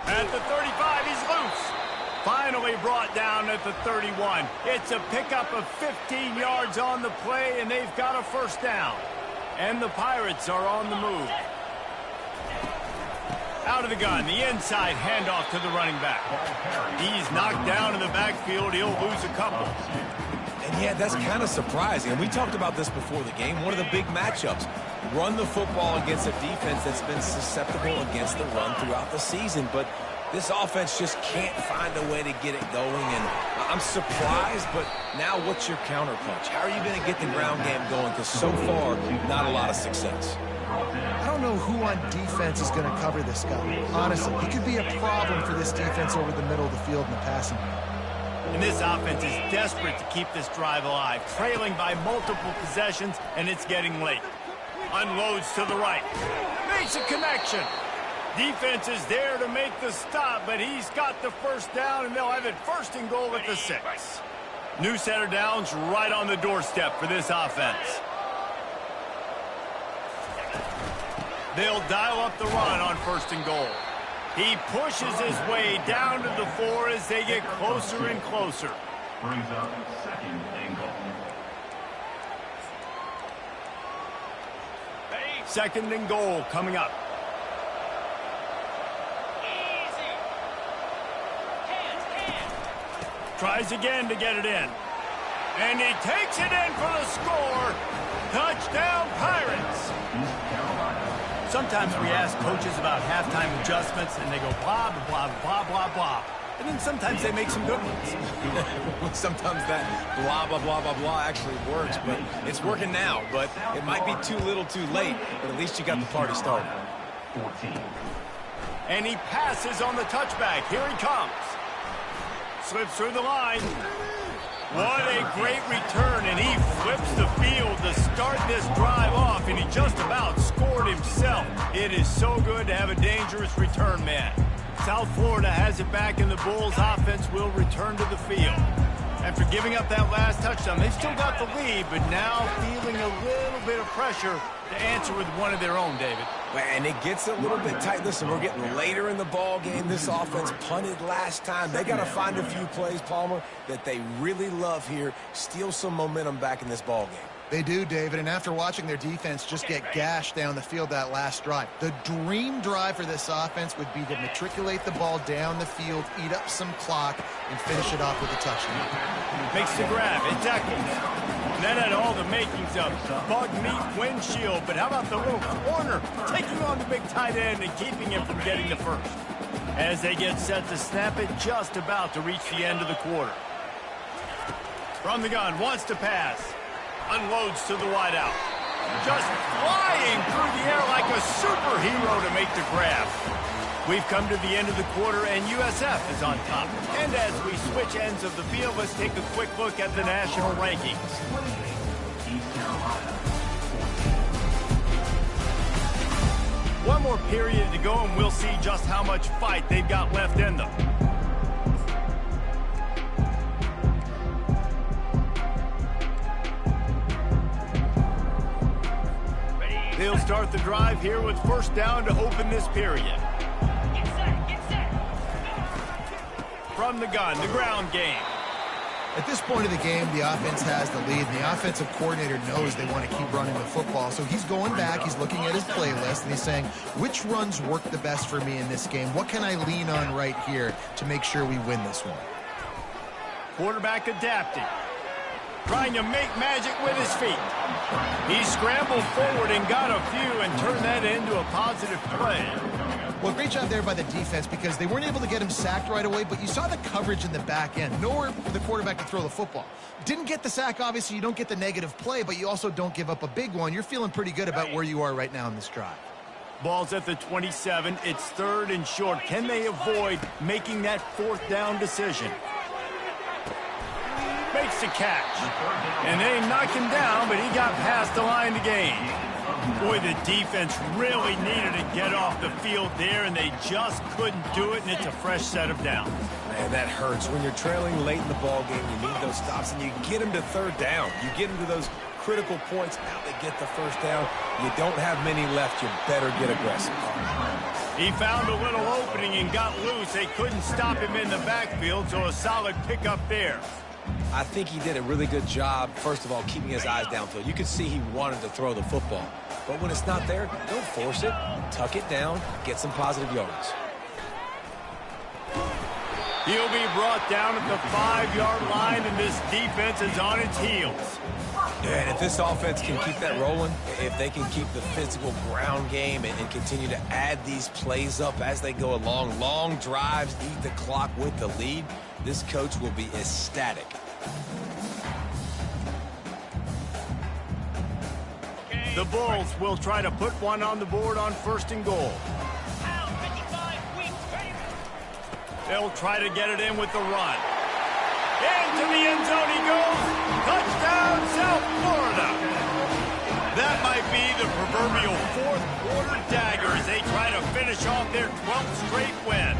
At the 35, he's loose. Finally brought down at the 31. It's a pickup of 15 yards on the play, and they've got a first down. And the Pirates are on the move. Out of the gun, the inside handoff to the running back. He's knocked down in the backfield. He'll lose a couple. And yeah, that's kind of surprising. And we talked about this before the game. One of the big matchups. Run the football against a defense that's been susceptible against the run throughout the season. But this offense just can't find a way to get it going. And I'm surprised, but now what's your counterpunch? How are you going to get the ground game going? Because so far, not a lot of success. I don't know who on defense is going to cover this guy. Honestly, he could be a problem for this defense over the middle of the field in the passing game. And this offense is desperate to keep this drive alive, trailing by multiple possessions, and it's getting late. Unloads to the right. Makes a connection. Defense is there to make the stop, but he's got the first down, and they'll have it 1st and goal at the 6. New set of downs right on the doorstep for this offense. They'll dial up the run on 1st and goal. He pushes his way down to the 4 as they get closer and closer. Brings up 2nd and goal. 2nd and goal coming up. Tries again to get it in. And he takes it in for the score. Touchdown, Pirates. Sometimes we ask coaches about halftime adjustments, and they go blah, blah, blah, blah, blah. And then sometimes they make some good ones. Sometimes that blah, blah, blah, blah, blah actually works, but it's working now. But it might be too little too late, but at least you got the party started. 14. And he passes on the touchback. Here he comes. Slips through the line. What a great return, and he flips the field to start this drive off, and he just about scored himself. It is so good to have a dangerous return man. South Florida has it back, and the Bulls offense will return to the field. After giving up that last touchdown, they've still got the lead, but now feeling a little bit of pressure to answer with one of their own, David. And it gets a little bit tight. Listen, we're getting later in the ball game. This offense punted last time. They got to find a few plays, Palmer, that they really love here. Steal some momentum back in this ball game. They do, David, and after watching their defense just get gashed down the field that last drive, the dream drive for this offense would be to matriculate the ball down the field, eat up some clock, and finish it off with a touchdown. Makes the grab. It's Eccles. And that had all the makings of bug meat windshield, but how about the little corner taking on the big tight end and keeping him from getting the first? As they get set to snap it, just about to reach the end of the quarter. From the gun, wants to pass. Unloads to the wideout. Just flying through the air like a superhero to make the grab. We've come to the end of the quarter, and USF is on top. And as we switch ends of the field, let's take a quick look at the national rankings. East Carolina. One more period to go, and we'll see just how much fight they've got left in them. They'll start the drive here with first down to open this period. From the gun, the ground game. At this point of the game, the offense has the lead, and the offensive coordinator knows they want to keep running the football. So he's going back, he's looking at his playlist, and he's saying, which runs work the best for me in this game? What can I lean on right here to make sure we win this one? Quarterback adapting. Trying to make magic with his feet. He scrambled forward and got a few and turned that into a positive play. Well, great job there by the defense because they weren't able to get him sacked right away, but you saw the coverage in the back end. Nowhere for the quarterback to throw the football. Didn't get the sack, obviously. You don't get the negative play, but you also don't give up a big one. You're feeling pretty good about where you are right now in this drive. Ball's at the 27. It's 3rd and short. Can they avoid making that 4th down decision? Makes the catch. And they knock him down, but he got past the line to gain. Boy, the defense really needed to get off the field there, and they just couldn't do it, and it's a fresh set of downs. Man, that hurts. When you're trailing late in the ball game, you need those stops, and you get them to 3rd down. You get them to those critical points. Now they get the 1st down. You don't have many left. You better get aggressive. He found a little opening and got loose. They couldn't stop him in the backfield, so a solid pickup there. I think he did a really good job, first of all, keeping his eyes downfield. You could see he wanted to throw the football. But when it's not there, don't force it. Tuck it down, get some positive yards. He'll be brought down at the 5-yard line, and this defense is on its heels. Yeah, and if this offense can keep that rolling, if they can keep the physical ground game and continue to add these plays up as they go along, long drives, eat the clock with the lead, this coach will be ecstatic. The Bulls will try to put one on the board on 1st and goal. They'll try to get it in with the run. Into the end zone he goes. Touchdown, South Florida. That might be the proverbial 4th quarter dagger as they try to finish off their 12th straight win.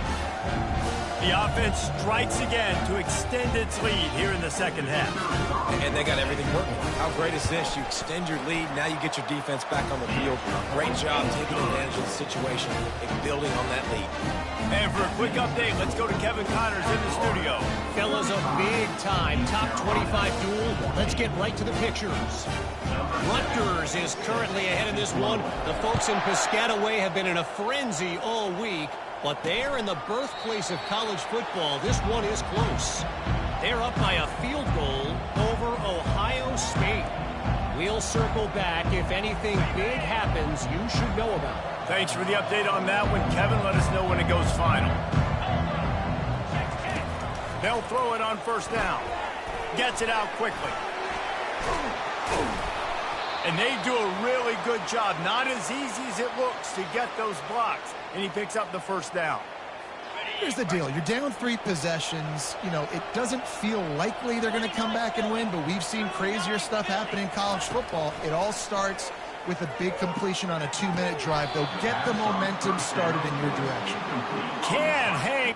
The offense strikes again to extend its lead here in the 2nd half. And they got everything working. How great is this? You extend your lead, now you get your defense back on the field. Great job taking advantage of the situation and building on that lead. And for a quick update, let's go to Kevin Connors in the studio. Fellas, a big-time top 25 duel. Let's get right to the pictures. Rutgers is currently ahead in this one. The folks in Piscataway have been in a frenzy all week. But there in the birthplace of college football, this one is close. They're up by a field goal over Ohio State. We'll circle back. If anything big happens, you should know about it. Thanks for the update on that one, Kevin. Let us know when it goes final. They'll throw it on 1st down. Gets it out quickly. And they do a really good job. Not as easy as it looks to get those blocks. And he picks up the 1st down. Here's the deal. You're down 3 possessions. You know, it doesn't feel likely they're going to come back and win, but we've seen crazier stuff happen in college football. It all starts with a big completion on a 2-minute drive. They'll get the momentum started in your direction. Can hang.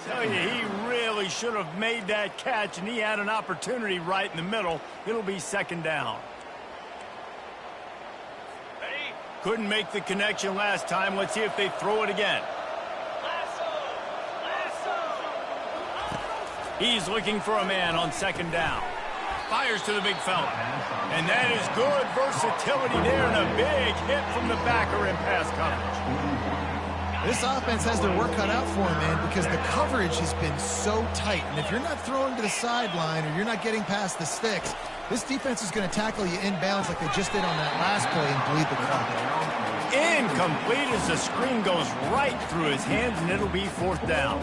Tell you, he really should have made that catch, and he had an opportunity right in the middle. It'll be 2nd down. Ready? Couldn't make the connection last time. Let's see if they throw it again. He's looking for a man on 2nd down. Fires to the big fella. And that is good versatility there, and a big hit from the backer in pass coverage. This offense has their work cut out for them, man, because the coverage has been so tight. And if you're not throwing to the sideline or you're not getting past the sticks, this defense is going to tackle you inbounds like they just did on that last play and bleed the clock. incomplete as the screen goes right through his hands, and it'll be 4th down.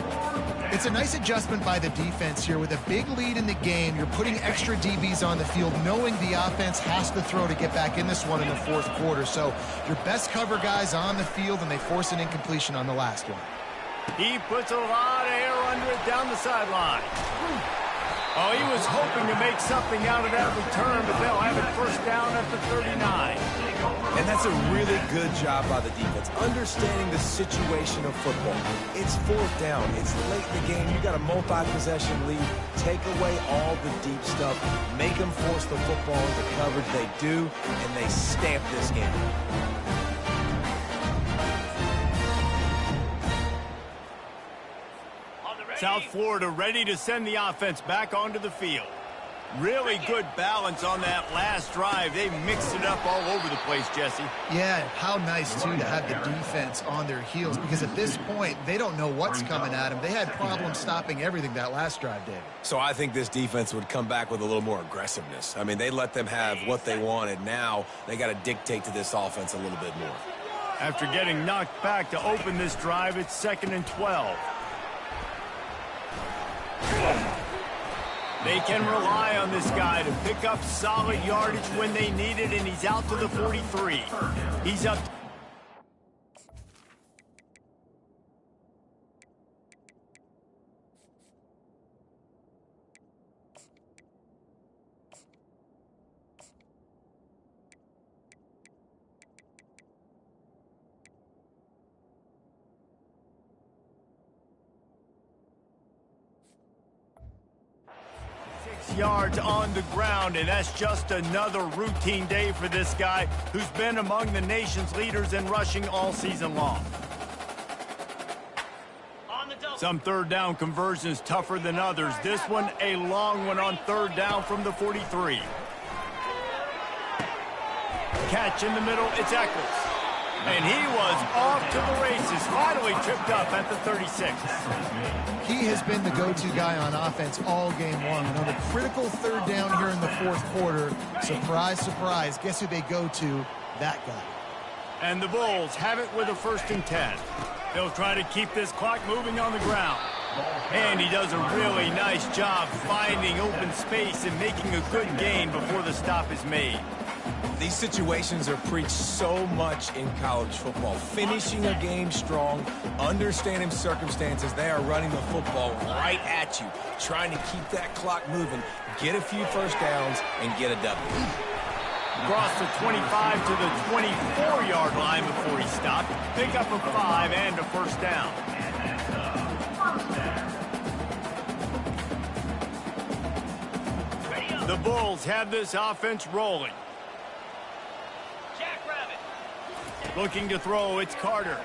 It's a nice adjustment by the defense here. With a big lead in the game, you're putting extra DBs on the field, knowing the offense has to throw to get back in this one in the 4th quarter. So your best cover guys on the field, and they force an incompletion on the last one. He puts a lot of air under it down the sideline. Oh, he was hoping to make something out of that return, but they'll have it 1st down at the 39. And that's a really good job by the defense, understanding the situation of football. It's 4th down. It's late in the game. You got a multi-possession lead. Take away all the deep stuff. Make them force the football into coverage. They do, and they stamp this game. South Florida ready to send the offense back onto the field. Really good balance on that last drive. They mixed it up all over the place, Jesse. Yeah, how nice, too, to have the defense on their heels, because at this point, they don't know what's coming at them. They had problems stopping everything that last drive, David. So I think this defense would come back with a little more aggressiveness. I mean, they let them have what they wanted. Now they got to dictate to this offense a little bit more. After getting knocked back to open this drive, it's 2nd and 12. They can rely on this guy to pick up solid yardage when they need it, and he's out to the 43. He's up. Yards on the ground, and that's just another routine day for this guy who's been among the nation's leaders in rushing all season long. Some 3rd down conversions tougher than others. This one a long one on 3rd down from the 43. Catch in the middle, it's Eccles. And he was off to the races, finally tripped up at the 36. He has been the go-to guy on offense all game long. And on the critical 3rd down here in the 4th quarter, surprise, surprise, guess who they go to? That guy. And the Bulls have it with a 1st and 10. They'll try to keep this clock moving on the ground. And he does a really nice job finding open space and making a good gain before the stop is made. These situations are preached so much in college football. Finishing a game strong, understanding circumstances. They are running the football right at you, trying to keep that clock moving, get a few 1st downs, and get a W. Across the 25 to the 24-yard line before he stopped. Pick up a 5 and a 1st down. The Bulls have this offense rolling. Looking to throw, it's Carter.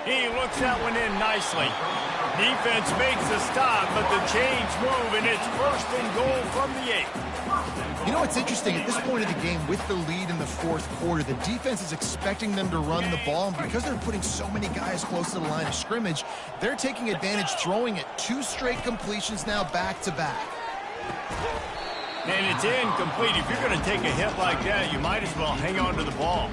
He looks that one in nicely. Defense makes a stop, but the chains move, and it's 1st and goal from the 8. You know what's interesting? At this point of the game, with the lead in the 4th quarter, the defense is expecting them to run the ball, and because they're putting so many guys close to the line of scrimmage, they're taking advantage, throwing it 2 straight completions now back-to-back. And it's incomplete. If you're going to take a hit like that, you might as well hang on to the ball.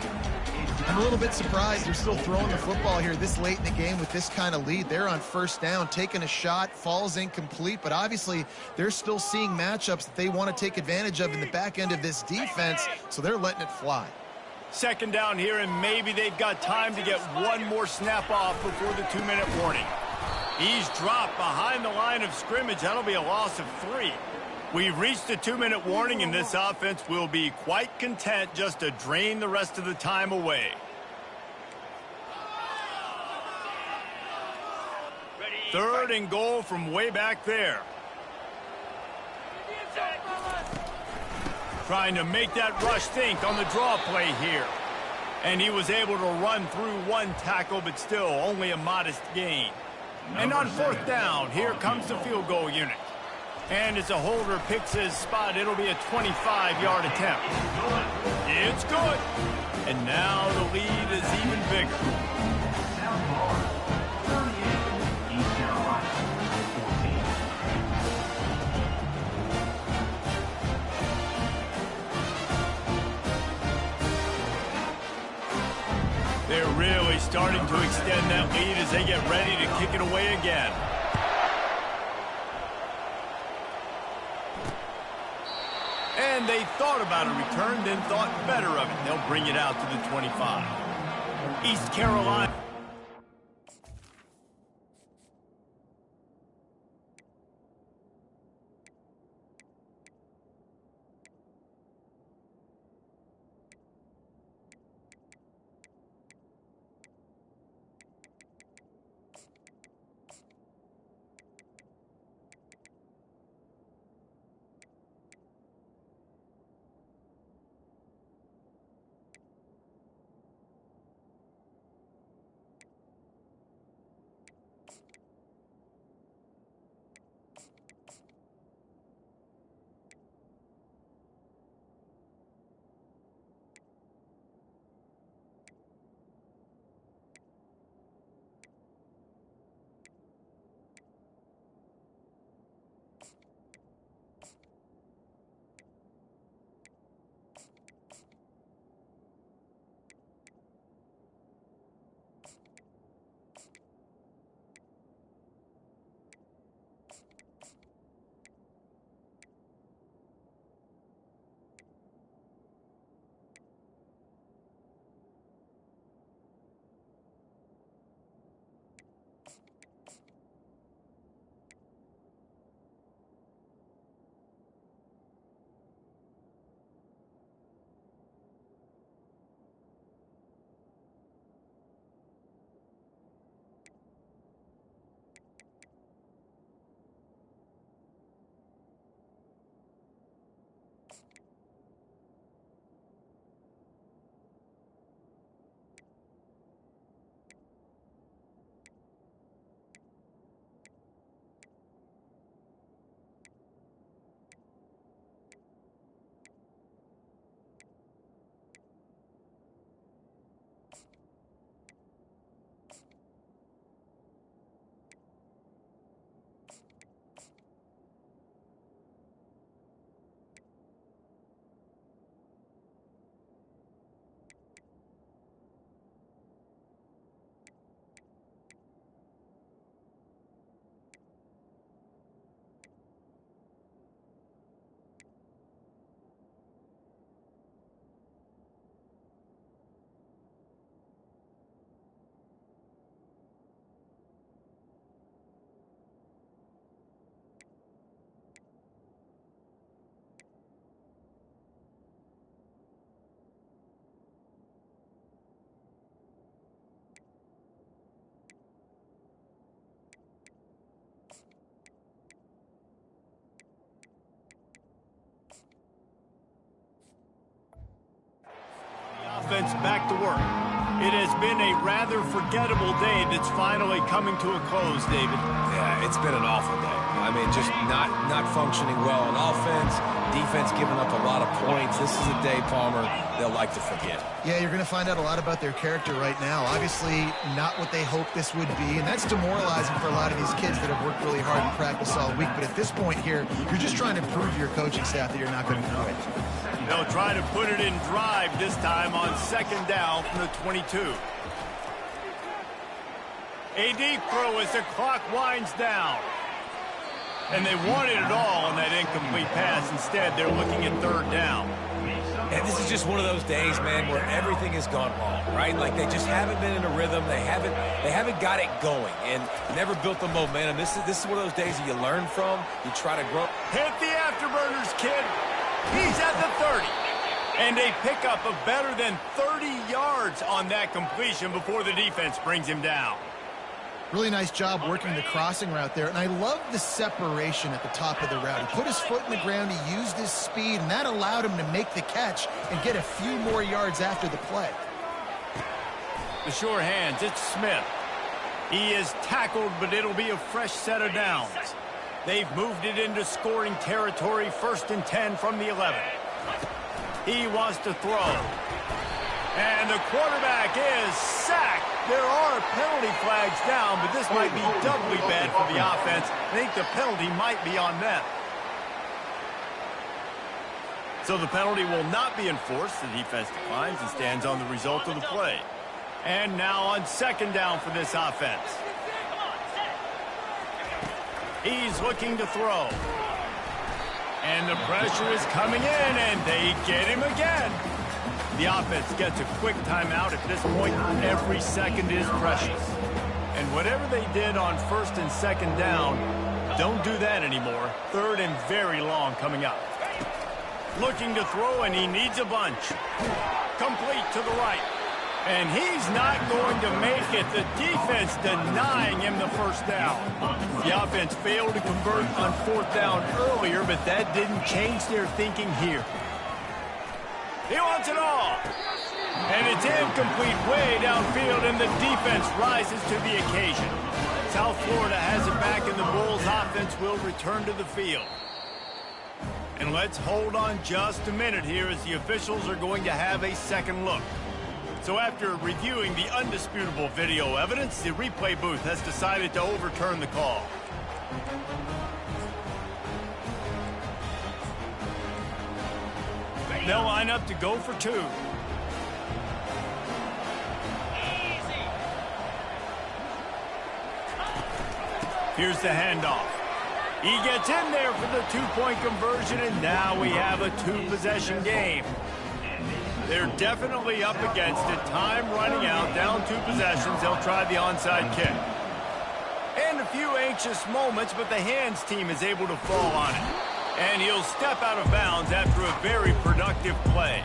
I'm a little bit surprised they're still throwing the football here this late in the game with this kind of lead. They're on 1st down, taking a shot, falls incomplete, but obviously they're still seeing matchups that they want to take advantage of in the back end of this defense, so they're letting it fly. 2nd down here, and maybe they've got time to get one more snap off before the 2-minute warning. He's dropped behind the line of scrimmage. That'll be a loss of 3. We've reached the 2-minute warning, and this offense will be quite content just to drain the rest of the time away. 3rd and goal from way back there. Trying to make that rush think on the draw play here. And he was able to run through 1 tackle, but still only a modest gain. And on 4th down, here comes the field goal unit. And as a holder picks his spot, it'll be a 25-yard attempt. It's good. And now the lead is even bigger. starting to extend that lead as they get ready to kick it away again. And they thought about a return, then thought better of it. They'll bring it out to the 25. East Carolina. Offense back to work. It has been a rather forgettable day that's finally coming to a close, David. Yeah, it's been an awful day. I mean, just not functioning well on offense, defense giving up a lot of points. This is a day, Palmer, they'll like to forget. Yeah, you're going to find out a lot about their character right now. Obviously, not what they hoped this would be, and that's demoralizing for a lot of these kids that have worked really hard in practice all week. But at this point here, you're just trying to prove to your coaching staff that you're not going to quit. They'll try to put it in drive this time on second down from the 22. A deep throw as the clock winds down. And they wanted it all on that incomplete pass. Instead, they're looking at third down. And this is just one of those days, man, where everything has gone wrong, right? Like they just haven't been in a rhythm. They haven't got it going and never built the momentum. This is one of those days that you learn from. You try to grow. Hit the afterburners, kid. He's at the 30. And a pickup of better than 30 yards on that completion before the defense brings him down. Really nice job working the crossing route there. And I love the separation at the top of the route. He put his foot in the ground, he used his speed, and that allowed him to make the catch and get a few more yards after the play. The sure hands, it's Smith. He is tackled, but it'll be a fresh set of downs. They've moved it into scoring territory, 1st and 10 from the 11. He wants to throw. And the quarterback is sacked. There are penalty flags down, but this might be doubly bad for the offense. I think the penalty might be on them. So the penalty will not be enforced. The defense declines and stands on the result of the play. And now on second down for this offense. He's looking to throw. And the pressure is coming in, and they get him again. The offense gets a quick timeout at this point. Every second is precious. And whatever they did on first and second down, don't do that anymore. Third and very long coming up. Looking to throw, and he needs a bunch. Complete to the right. And he's not going to make it. The defense denying him the first down. The offense failed to convert on fourth down earlier, but that didn't change their thinking here. He wants it all. And it's incomplete way downfield, and the defense rises to the occasion. South Florida has it back, and the Bulls offense will return to the field. And let's hold on just a minute here as the officials are going to have a second look. So after reviewing the undisputable video evidence, the replay booth has decided to overturn the call. They'll line up to go for two. Here's the handoff. He gets in there for the two-point conversion, and now we have a two-possession game. They're definitely up against it. Time running out, down two possessions. They'll try the onside kick. And a few anxious moments, but the hands team is able to fall on it. And he'll step out of bounds after a very productive play.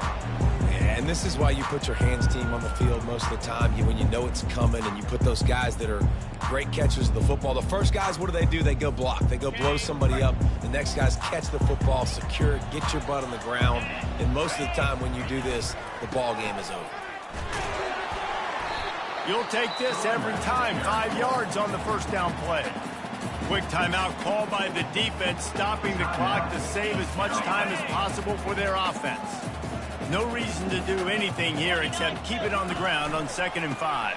And this is why you put your hands team on the field most of the time. When you know it's coming, and you put those guys that are great catchers of the football. The first guys, what do? They go block. They go blow somebody up. The next guys catch the football, secure it, get your butt on the ground. And most of the time when you do this, the ball game is over. You'll take this every time. 5 yards on the first down play. Quick timeout called by the defense, stopping the clock to save as much time as possible for their offense. No reason to do anything here except keep it on the ground on 2nd and 5.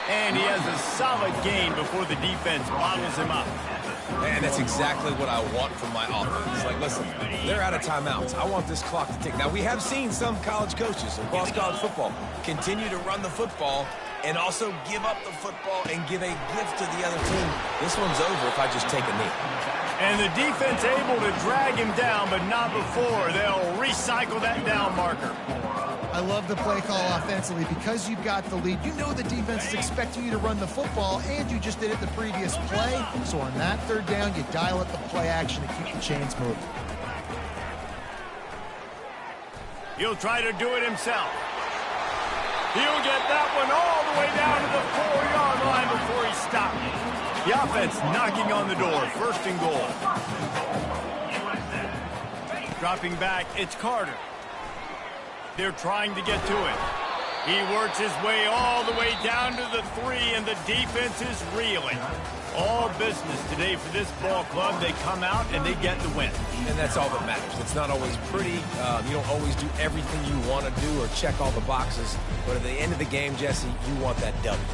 And he has a solid gain before the defense bottles him up. Man, that's exactly what I want from my offense. Like, listen, they're out of timeouts. I want this clock to tick. Now, we have seen some college coaches across college football continue to run the football and also give up the football and give a gift to the other team. This one's over if I just take a knee. And the defense able to drag him down, but not before. They'll recycle that down marker. I love the play call offensively because you've got the lead. You know the defense is expecting you to run the football, and you just did it the previous play. So on that third down, you dial up the play action to keep the chains moving. He'll try to do it himself. He'll get that one all the way down to the 4-yard line before he stopped. The offense knocking on the door, 1st and goal. Dropping back, it's Carter. They're trying to get to it. He works his way all the way down to the 3, and the defense is reeling. All business today for this ball club. They come out and they get the win. And that's all that matters. It's not always pretty. You don't always do everything you want to do or check all the boxes. But at the end of the game, Jesse, you want that W.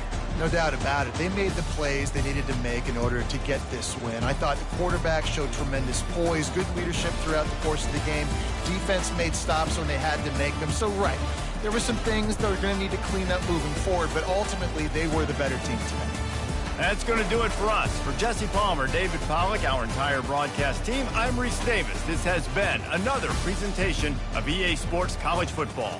No doubt about it. They made the plays they needed to make in order to get this win. I thought the quarterback showed tremendous poise, good leadership throughout the course of the game. Defense made stops when they had to make them. So, right, there were some things that were going to need to clean up moving forward, but ultimately they were the better team today. That's going to do it for us. For Jesse Palmer, David Pollack, our entire broadcast team, I'm Reese Davis. This has been another presentation of EA Sports College Football.